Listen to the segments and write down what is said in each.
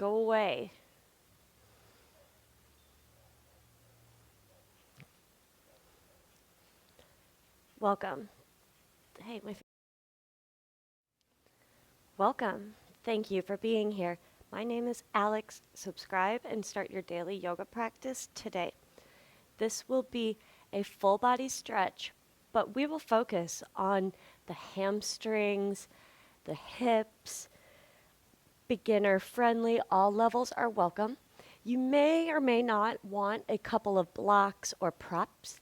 Go away. Welcome. Hey, welcome. Thank you for being here. My name is Alex. Subscribe and start your daily yoga practice today. This will be a full body stretch, but we will focus on the hamstrings, the hips, beginner friendly. All levels are welcome. You may or may not want a couple of blocks or props.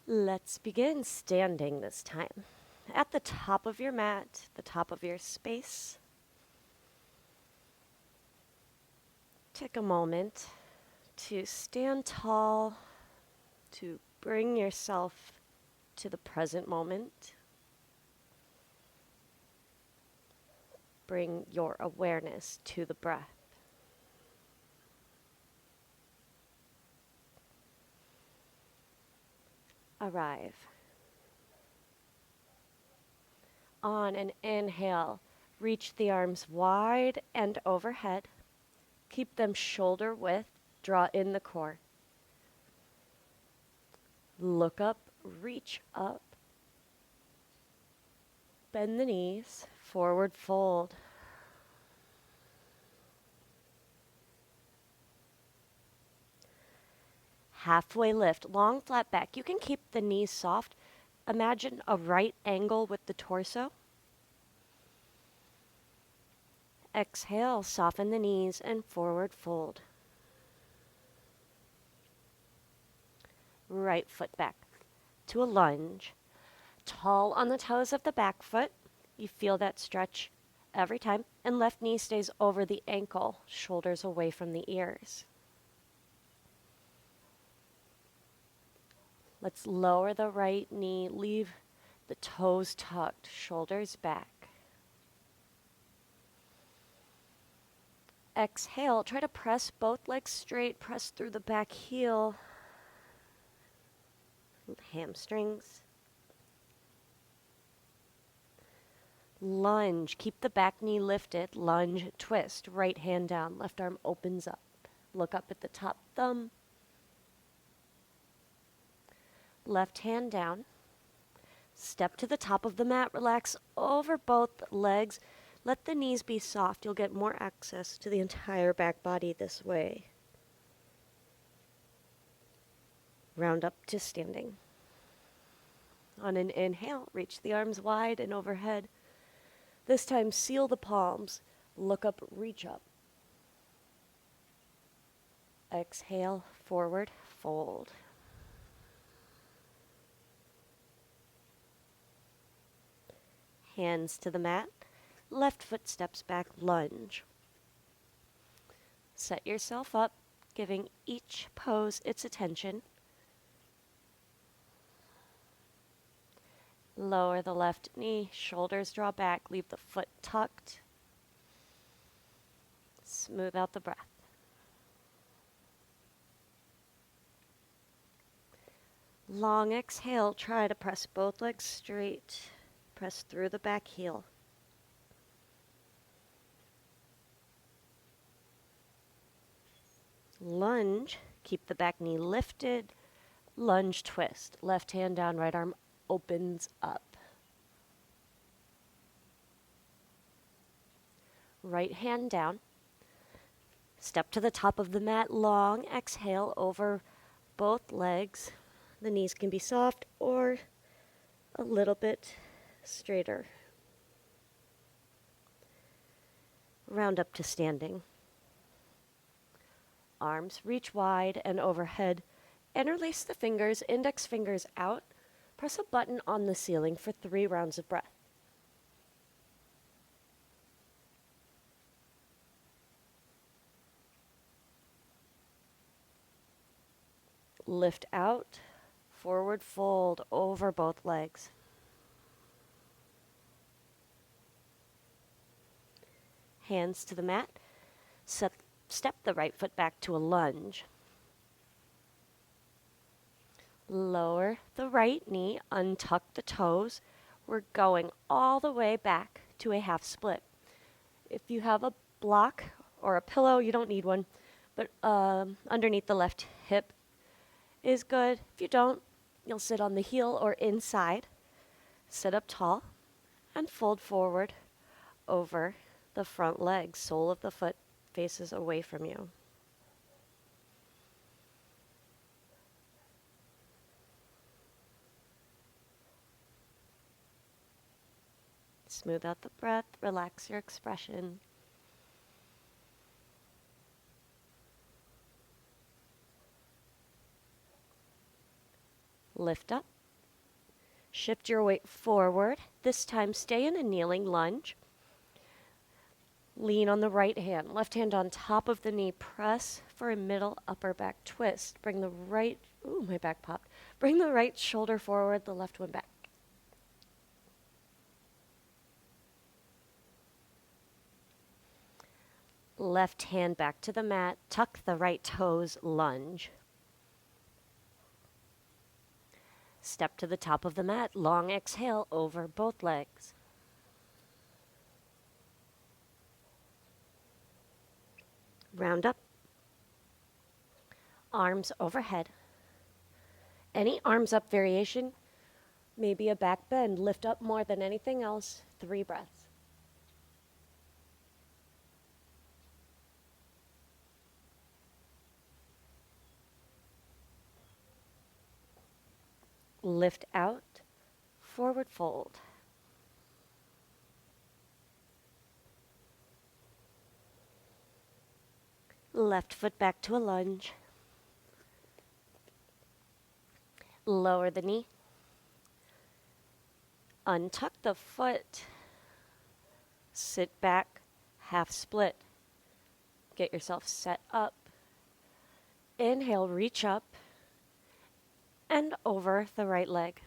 Let's begin standing this time. At the top of your mat, the top of your space. Take a moment to stand tall, to bring yourself to the present moment. Bring your awareness to the breath. Arrive. On an inhale, reach the arms wide and overhead. Keep them shoulder width. Draw in the core. Look up, reach up. Bend the knees, forward fold. Halfway lift, long flat back. You can keep the knees soft. Imagine a right angle with the torso. Exhale, soften the knees and forward fold. Right foot back to a lunge. Tall on the toes of the back foot. You feel that stretch every time. And left knee stays over the ankle, shoulders away from the ears. Let's lower the right knee, leave the toes tucked, shoulders back. Exhale, try to press both legs straight, press through the back heel, hamstrings. Lunge, keep the back knee lifted, lunge, twist, right hand down, left arm opens up. Look up at the top thumb. Left hand down. Step to the top of the mat, relax over both legs. Let the knees be soft. You'll get more access to the entire back body this way. Round up to standing. On an inhale, reach the arms wide and overhead. This time, seal the palms. Look up, reach up. Exhale, forward, fold. Hands to the mat. Left foot steps back, lunge. Set yourself up, giving each pose its attention. Lower the left knee, shoulders draw back, leave the foot tucked. Smooth out the breath. Long exhale, try to press both legs straight. Press through the back heel. Lunge, keep the back knee lifted. Lunge twist, left hand down, right arm opens up. Right hand down. Step to the top of the mat, long exhale over both legs. The knees can be soft or a little bit straighter. Round up to standing. Arms reach wide and overhead. Interlace the fingers, index fingers out. Press a button on the ceiling for 3 rounds of breath. Lift out, forward fold over both legs. Hands to the mat. Step the right foot back to a lunge. Lower the right knee, untuck the toes. We're going all the way back to a half split. If you have a block or a pillow. You don't need one, but underneath the left hip is good. If you don't, you'll sit on the heel or inside. Sit up tall and fold forward over the front leg. Sole of the foot faces away from you. Smooth out the breath, relax your expression. Lift up. Shift your weight forward. This time stay in a kneeling lunge. Lean on the right hand, left hand on top of the knee. Press for a middle upper back twist. Bring the right, ooh, my back popped. Bring the right shoulder forward, the left one back. Left hand back to the mat. Tuck the right toes, lunge. Step to the top of the mat. Long exhale over both legs. Round up. Arms overhead. Any arms up variation, maybe a back bend. Lift up more than anything else. 3 breaths. Lift out, forward fold. Left foot back to a lunge. Lower the knee. Untuck the foot. Sit back, half split. Get yourself set up. Inhale, reach up and over the right leg.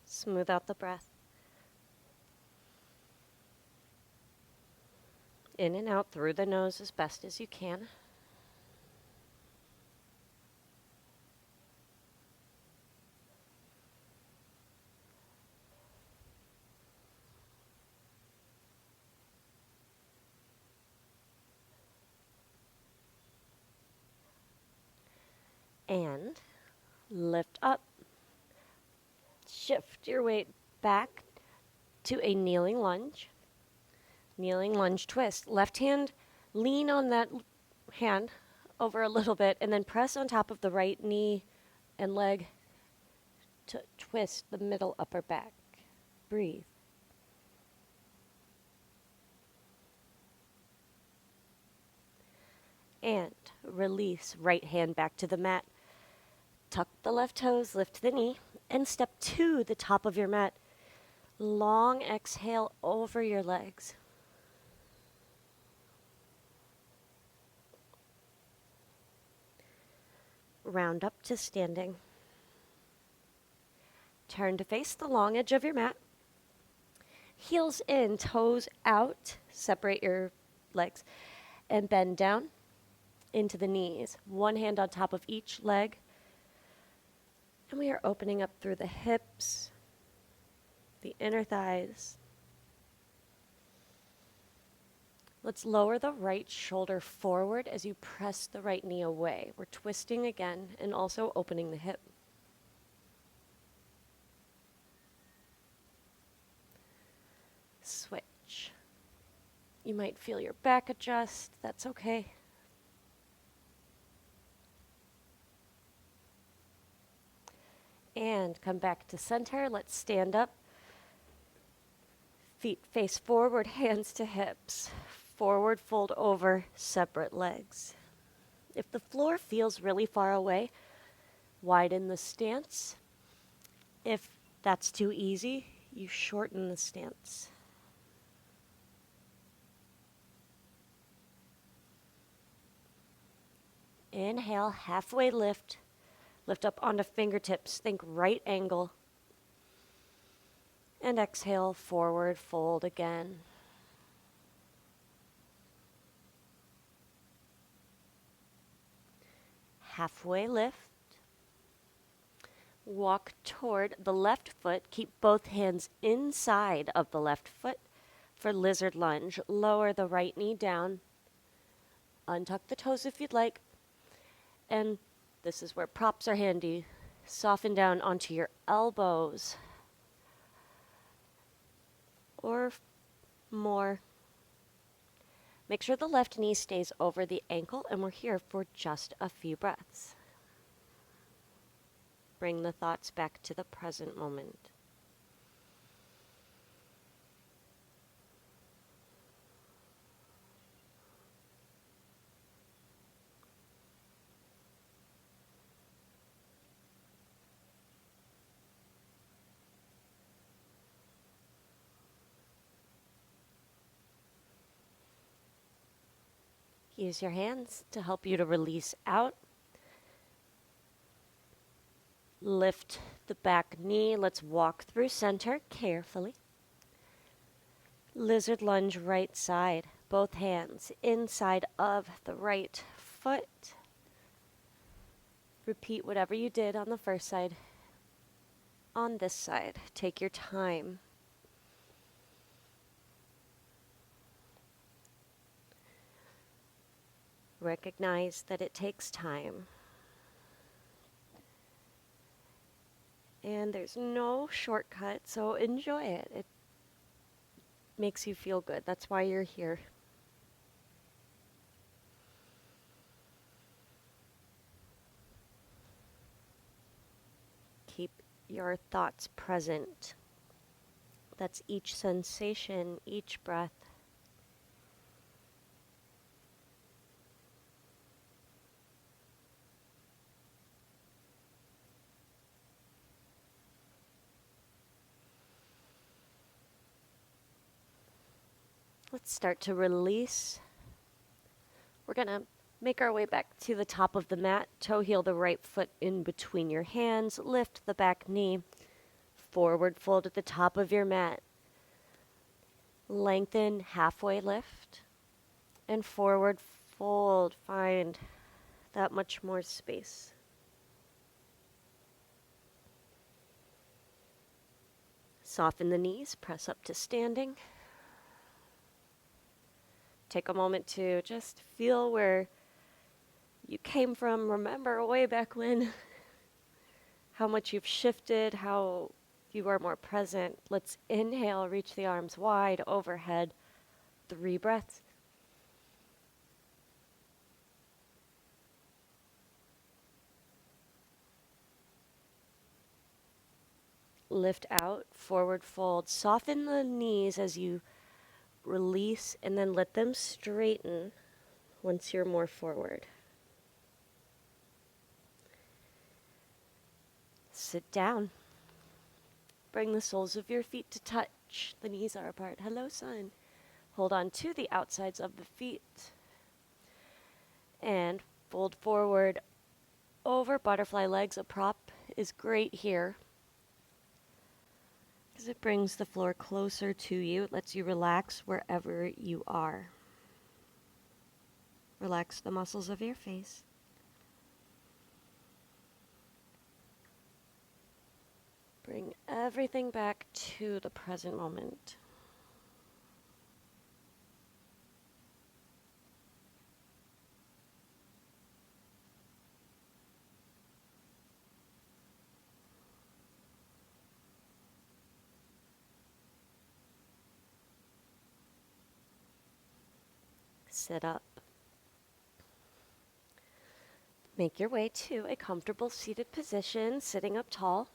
Smooth out the breath. In and out through the nose as best as you can. And lift up. Shift your weight back to a kneeling lunge. Kneeling lunge twist. Left hand, lean on that hand over a little bit and then press on top of the right knee and leg to twist the middle upper back. Breathe. And release. Right hand back to the mat. Tuck the left toes, lift the knee, and step to the top of your mat. Long exhale over your legs. Round up to standing. Turn to face the long edge of your mat. Heels in, toes out. Separate your legs and bend down into the knees. One hand on top of each leg. And we are opening up through the hips, the inner thighs. Let's lower the right shoulder forward as you press the right knee away. We're twisting again and also opening the hip. Switch. You might feel your back adjust. That's okay. And come back to center. Let's stand up. Feet face forward, hands to hips. Forward fold over, separate legs. If the floor feels really far away, widen the stance. If that's too easy, you shorten the stance. Inhale, halfway lift. Lift up onto fingertips. Think right angle. And exhale, forward fold again. Halfway lift. Walk toward the left foot. Keep both hands inside of the left foot. For lizard lunge, lower the right knee down, untuck the toes if you'd like, and this is where props are handy. Soften down onto your elbows or more. Make sure the left knee stays over the ankle, and we're here for just a few breaths. Bring the thoughts back to the present moment. Use your hands to help you to release out. Lift the back knee. Let's walk through center carefully. Lizard lunge right side. Both hands inside of the right foot. Repeat whatever you did on the first side. On this side, take your time. Recognize that it takes time. And there's no shortcut, so enjoy it. It makes you feel good. That's why you're here. Keep your thoughts present. That's each sensation, each breath. Let's start to release. We're going to make our way back to the top of the mat. Toe heel the right foot in between your hands. Lift the back knee. Forward fold at the top of your mat. Lengthen, halfway lift. And forward fold. Find that much more space. Soften the knees. Press up to standing. Take a moment to just feel where you came from. Remember way back when, how much you've shifted, how you are more present. Let's inhale, reach the arms wide overhead. 3 breaths. Lift out, forward fold. Soften the knees as you release, and then let them straighten once you're more forward. Sit down. Bring the soles of your feet to touch. The knees are apart. Hello, sun. Hold on to the outsides of the feet. And fold forward over butterfly legs. A prop is great here because it brings the floor closer to you. It lets you relax wherever you are. Relax the muscles of your face. Bring everything back to the present moment. Sit up. Make your way to a comfortable seated position, sitting up tall.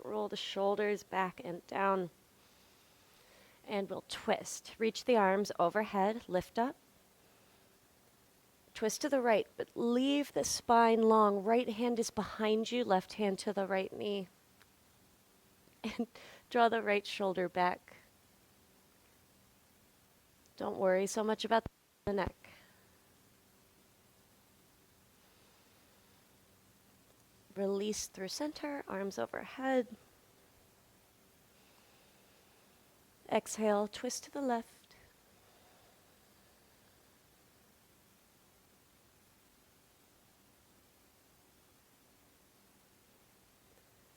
Roll the shoulders back and down. And we'll twist. Reach the arms overhead, lift up. Twist to the right, but leave the spine long. Right hand is behind you, left hand to the right knee. And draw the right shoulder back. Don't worry so much about the neck. Release through center, arms overhead. Exhale, twist to the left.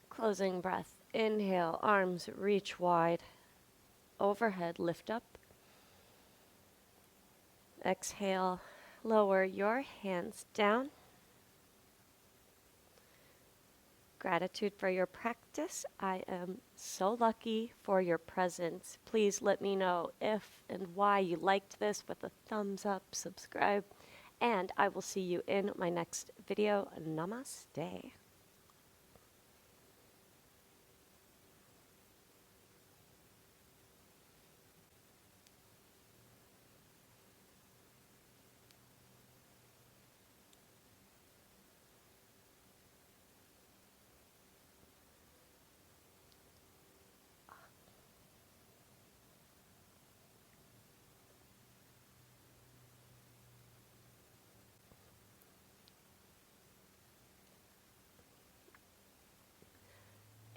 Closing breath. Inhale, arms reach wide. Overhead, lift up. Exhale, lower your hands down. Gratitude for your practice. I am so lucky for your presence. Please let me know if and why you liked this with a thumbs up, subscribe, and I will see you in my next video. Namaste.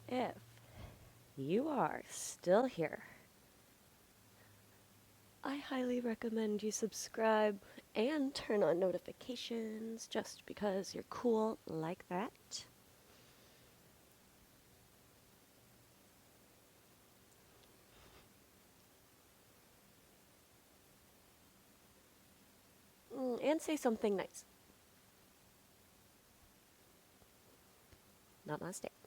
If you are still here, I highly recommend you subscribe and turn on notifications just because you're cool like that. And say something nice. Namaste.